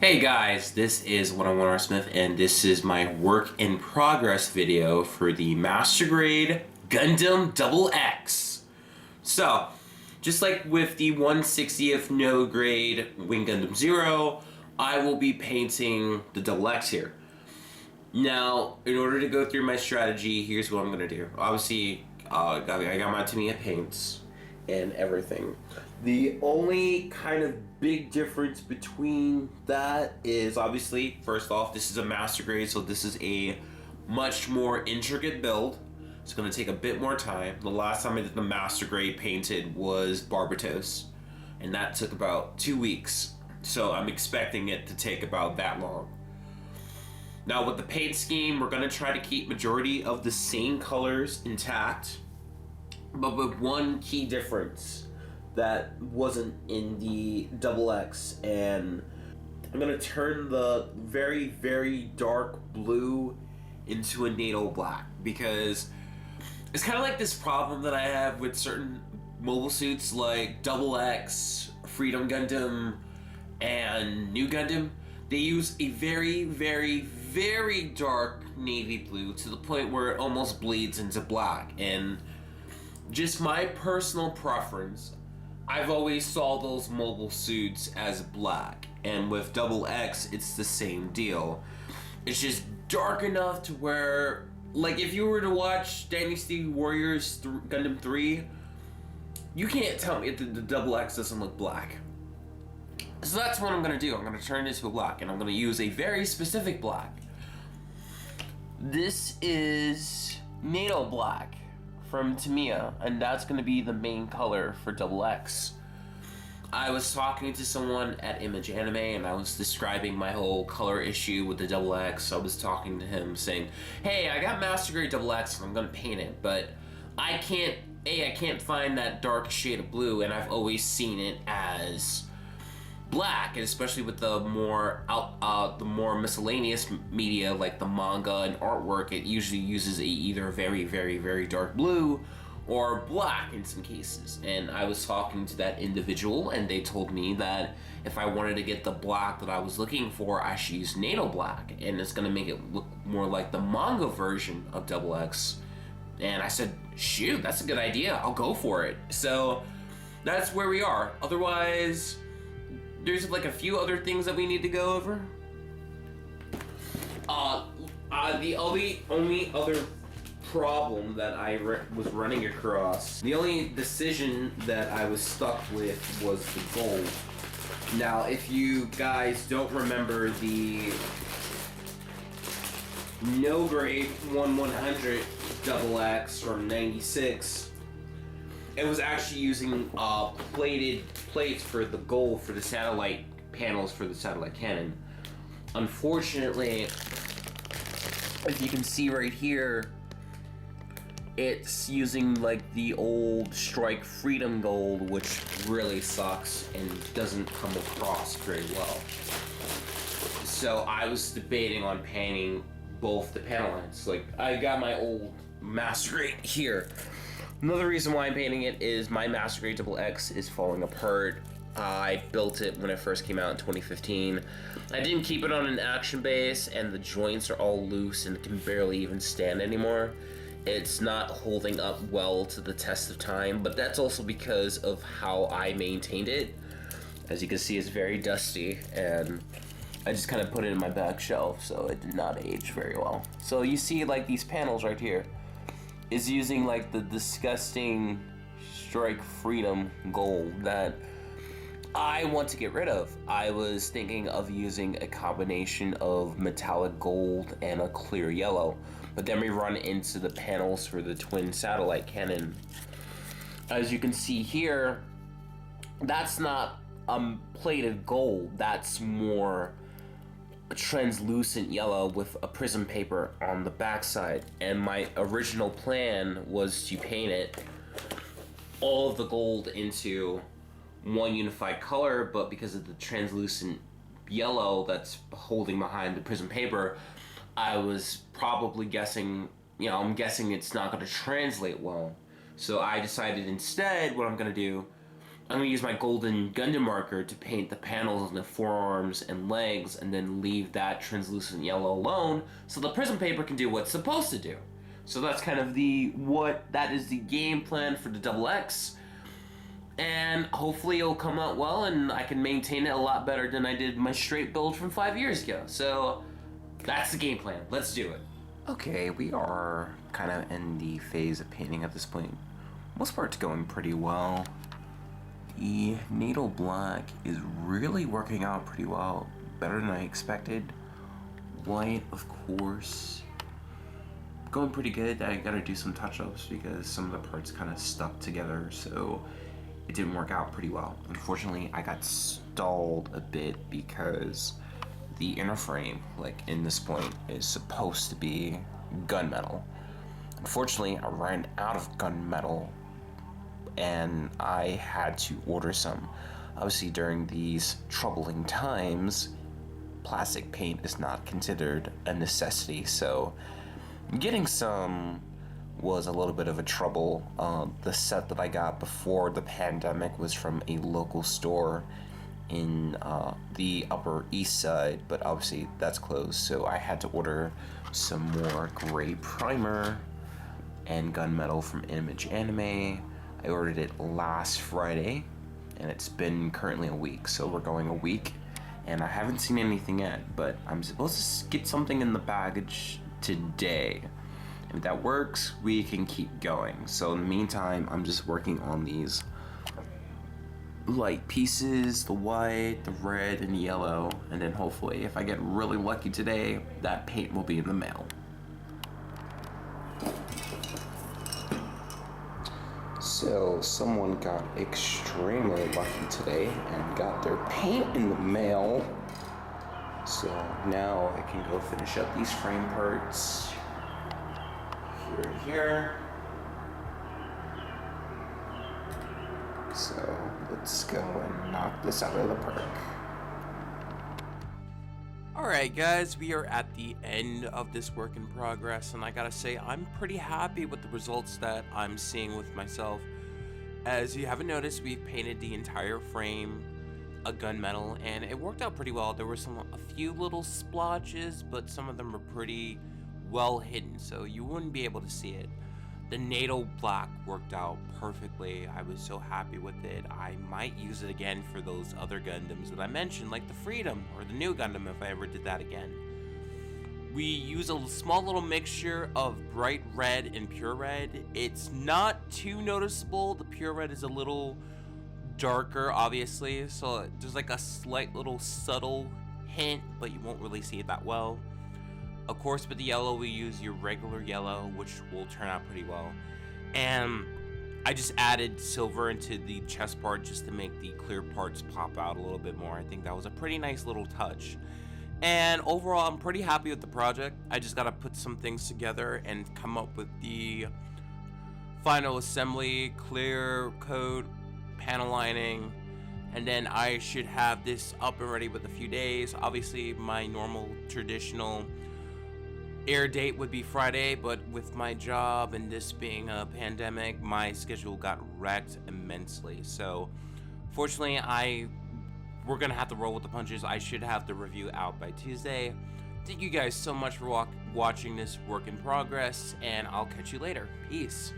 Hey guys, this is 101R Smith, and this is my work in progress video for the Master Grade Gundam Double X. So, just like with the 1/60th node grade Wing Gundam Zero, I will be painting the Double X here. Now, in order to go through my strategy, here's what I'm gonna do. Obviously, I got my Tamiya paints and everything. The only kind of big difference between that is obviously, first off, this is a master grade, so this is a much more intricate build. It's going to take a bit more time. The last time I did the master grade painted was Barbatos, and that took about 2 weeks. So I'm expecting it to take about that long. Now with the paint scheme, we're going to try to keep majority of the same colors intact, but with one key difference that wasn't in the Double X, and I'm gonna turn the very, very dark blue into a NATO black, because it's kind of like this problem that I have with certain mobile suits like Double X, Freedom Gundam, and New Gundam. They use a very, very, very dark navy blue to the point where it almost bleeds into black, and just my personal preference, I've always saw those mobile suits as black, and with Double X, it's the same deal. It's just dark enough to where, like, if you were to watch Dynasty Warriors Gundam 3, you can't tell me that the Double X doesn't look black. So that's what I'm gonna do. I'm gonna turn it into a black, and I'm gonna use a very specific black. This is NATO black from Tamiya, and that's going to be the main color for Double X. I was talking to someone at Image Anime, and I was describing my whole color issue with the Double X. I was talking to him saying, hey, I got Master Grade Double X and I'm going to paint it, but I can't find that dark shade of blue, and I've always seen it as black, and especially with the more miscellaneous media like the manga and artwork, it usually uses either very, very, very dark blue or black in some cases. And I was talking to that individual, and they told me that if I wanted to get the black that I was looking for, I should use NATO black, and it's going to make it look more like the manga version of Double X. And I said, shoot, that's a good idea, I'll go for it. So that's where we are. Otherwise, there's like a few other things that we need to go over. The only other problem that I was running across, the only decision that I was stuck with was the gold. Now, if you guys don't remember the no grade 1/100 Double X from '96, it was actually using plated plates for the gold for the satellite panels for the satellite cannon. Unfortunately, as you can see right here, it's using like the old Strike Freedom gold, which really sucks and doesn't come across very well. So I was debating on painting both the panel ends. Like, I got my old Master Grade here. Another reason why I'm painting it is my Master Grade Double X is falling apart. I built it when it first came out in 2015. I didn't keep it on an action base, and the joints are all loose and can barely even stand anymore. It's not holding up well to the test of time, but that's also because of how I maintained it. As you can see, it's very dusty, and I just kind of put it in my back shelf, so it did not age very well. So you see, like, these panels right here is using like the disgusting Strike Freedom gold that I want to get rid of. I was thinking of using a combination of metallic gold and a clear yellow, but then we run into the panels for the twin satellite cannon. As you can see here, that's not plated gold, that's more a translucent yellow with a prism paper on the backside, and my original plan was to paint it all of the gold into one unified color, but because of the translucent yellow that's holding behind the prism paper, I was probably guessing, I'm guessing it's not going to translate well. So I decided instead what I'm going to do I'm gonna use my golden Gundam marker to paint the panels on the forearms and legs, and then leave that translucent yellow alone, so the prism paper can do what it's supposed to do. So that's kind of that is the game plan for the Double X, and hopefully it'll come out well, and I can maintain it a lot better than I did my straight build from 5 years ago. So that's the game plan. Let's do it. Okay, we are kind of in the phase of painting at this point. Most part's going pretty well. The natal black is really working out pretty well, better than I expected. White, of course, going pretty good. I gotta do some touch-ups because some of the parts kind of stuck together, so it didn't work out pretty well. Unfortunately, I got stalled a bit because the inner frame, like in this point, is supposed to be gunmetal. Unfortunately, I ran out of gunmetal and I had to order some. Obviously, during these troubling times, plastic paint is not considered a necessity, so getting some was a little bit of a trouble. The set that I got before the pandemic was from a local store in the Upper East Side, but obviously that's closed, so I had to order some more gray primer and gunmetal from Image Anime. I ordered it last Friday, and it's been currently a week, so we're going a week, and I haven't seen anything yet, but I'm supposed to get something in the baggage today. If that works, we can keep going. So in the meantime, I'm just working on these light pieces, the white, the red, and yellow, and then hopefully, if I get really lucky today, that paint will be in the mail. So someone got extremely lucky today and got their paint in the mail. So now I can go finish up these frame parts here and here. So let's go and knock this out of the park. Alright guys, we are at the end of this work in progress, and I gotta say I'm pretty happy with the results that I'm seeing with myself. As you haven't noticed, we've painted the entire frame a gunmetal, and it worked out pretty well. There were a few little splotches, but some of them were pretty well hidden, so you wouldn't be able to see it. The natal black worked out perfectly. I was so happy with it. I might use it again for those other Gundams that I mentioned, like the Freedom or the new Gundam if I ever did that again. We use a small little mixture of bright red and pure red. It's not too noticeable. The pure red is a little darker, obviously, so there's like a slight little subtle hint, but you won't really see it that well. Of course, with the yellow, we use your regular yellow, which will turn out pretty well. And I just added silver into the chest part just to make the clear parts pop out a little bit more. I think that was a pretty nice little touch. And overall, I'm pretty happy with the project. I just gotta put some things together and come up with the final assembly, clear coat, panel lining, and then I should have this up and ready with a few days. Obviously, my normal traditional air date would be Friday, but with my job and this being a pandemic, my schedule got wrecked immensely. So fortunately, we're gonna have to roll with the punches. I should have the review out by Tuesday. Thank you guys so much for watching this work in progress, and I'll catch you later. Peace.